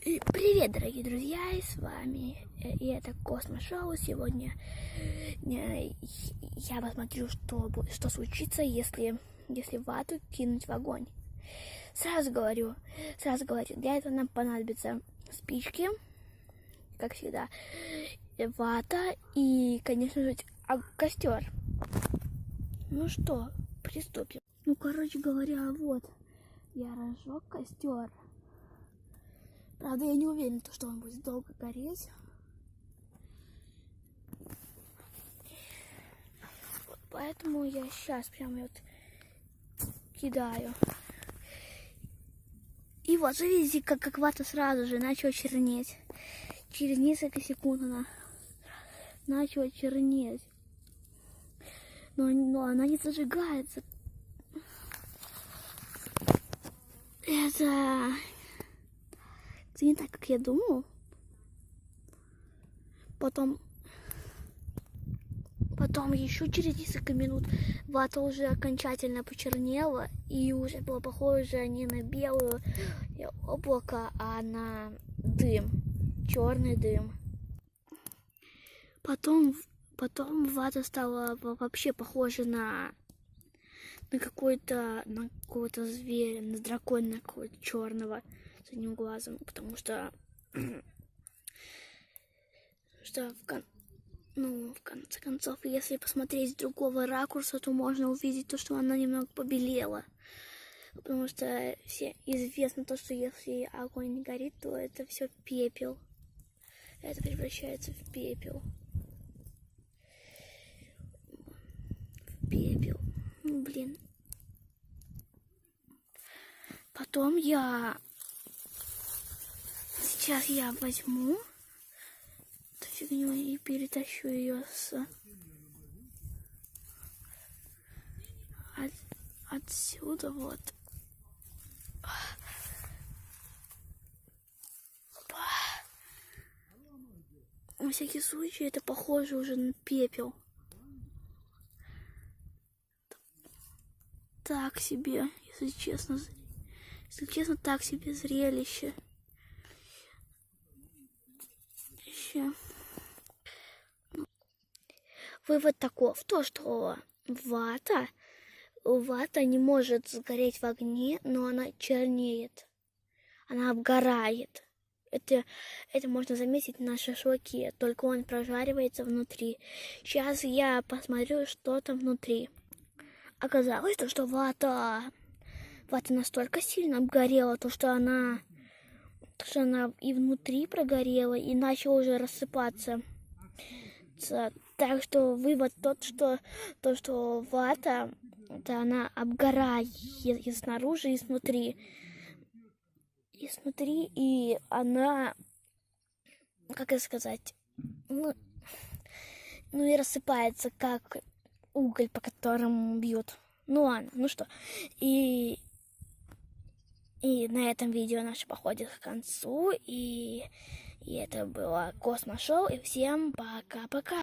Привет, дорогие друзья, и с вами и это Космошоу. Сегодня я посмотрю, что случится, если вату кинуть в огонь. Сразу говорю, для этого нам понадобятся спички, как всегда, вата и, конечно же, костер. Ну что, приступим. Ну, короче говоря, вот, я разжег костер. Правда, я не уверена, что он будет долго гореть. Вот поэтому я сейчас прям вот кидаю. И вот, видите, как вата сразу же начала чернеть. Через несколько секунд она начала чернеть. Но она не зажигается. Это не так, как я думал. Потом еще через несколько минут вата уже окончательно почернела и уже было похоже не на белое облако, а на дым, черный дым. Потом вата стала вообще похожа на какого-то зверя, на дракона какого-то черного с одним глазом, потому что в конце концов, если посмотреть с другого ракурса, то можно увидеть то, что она немного побелела. Потому что все известно то, что если огонь не горит, то это все пепел. Это превращается в пепел. Пепел. Ну, блин. Потом сейчас я возьму эту фигню и перетащу ее отсюда вот. На всякий случай это похоже уже на пепел. Так себе, если честно, так себе зрелище. Вывод таков, то что вата не может сгореть в огне, но она чернеет, она обгорает. Это можно заметить на шашлыке, только он прожаривается внутри. Сейчас я посмотрю, что там внутри. Оказалось, что вата настолько сильно обгорела, что она и внутри прогорела, и начала уже рассыпаться. Так что вывод тот, что вата, она обгорает и снаружи, и снутри. И она, как это сказать, ну и рассыпается, как уголь, по которому бьют. Ну ладно, ну что. И на этом видео наше подходит к концу. И это было Космошоу. И всем пока-пока.